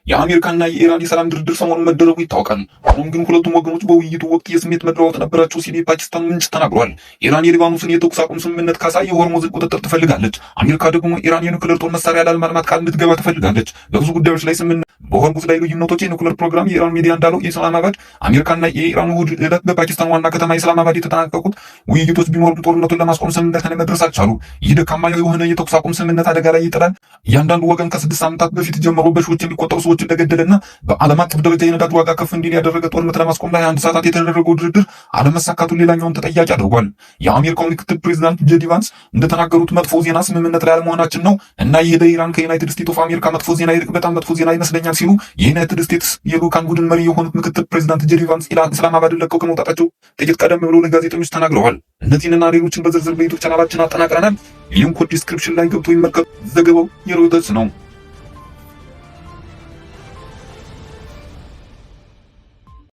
የአሜሪካና የኢራን የሰላም ድርድር ሰሞኑን መደረጉ ይታወቃል። ሆኖም ግን ሁለቱም ወገኖች በውይይቱ ወቅት የስሜት መለዋወጥ ነበራቸው ሲል የፓኪስታን ምንጭ ተናግሯል። ኢራን የሊባኖስን የተኩስ አቁም ስምምነት ካሳ የሆርሙዝን ቁጥጥር ትፈልጋለች። አሜሪካ ደግሞ ኢራን የኒውክሌር ጦር መሳሪያ ላለማልማት ቃል እንድትገባ ትፈልጋለች። በብዙ ጉዳዮች ላይ ስምምነት በሆርሙዝ ላይ ልዩነቶች የኒውክሌር ፕሮግራም የኢራን ሚዲያ እንዳለው የኢስላማባድ አሜሪካና የኢራን እሁድ ዕለት በፓኪስታን ዋና ከተማ ኢስላማባድ የተጠናቀቁት ውይይቶች ቢኖሩም ጦርነቱን ለማስቆም ስምምነት ላይ መድረስ አልቻሉ። ይህ ደካማ የሆነ የተኩስ አቁም ስምምነት አደጋ ላይ ይጥላል። እያንዳንዱ ወገን ከ6 ሳምንታት በፊት ጀምሮ በሺዎች የሚቆጠሩ ሰዎች እንደገደለና በዓለም አቀፍ ደረጃ የነዳጅ ዋጋ ከፍ እንዲል ያደረገ ጦርነት ለማስቆም ላይ 21 ሰዓታት የተደረገው ድርድር አለመሳካቱን ሌላኛውን ተጠያቂ አድርጓል። የአሜሪካው ምክትል ፕሬዚዳንት ጄዲ ቫንስ እንደተናገሩት መጥፎ ዜና ስምምነት ላይ አለመሆናችን ነው እና ይህ ለኢራን ከዩናይትድ ስቴትስ ኦፍ አሜሪካ መጥፎ ዜና ይልቅ በጣም መጥፎ ዜና ይመስለኛል ሲሉ የዩናይትድ ስቴትስ የልዑካን ቡድን መሪ የሆኑት ምክትል ፕሬዚዳንት ጄዲ ቫንስ ኢስላማባድን ለቀው ከመውጣታቸው ጥቂት ቀደም ብለው ለጋዜጠኞች ተናግረዋል። እነዚህንና ሌሎችን በዝርዝር በዩቲዩብ ቻናላችን አጠናቅረናል። ሊንኩ ዲስክሪፕሽን ላይ ገብቶ ይመልከቱ። ዘገባው የሮይተርስ ነው።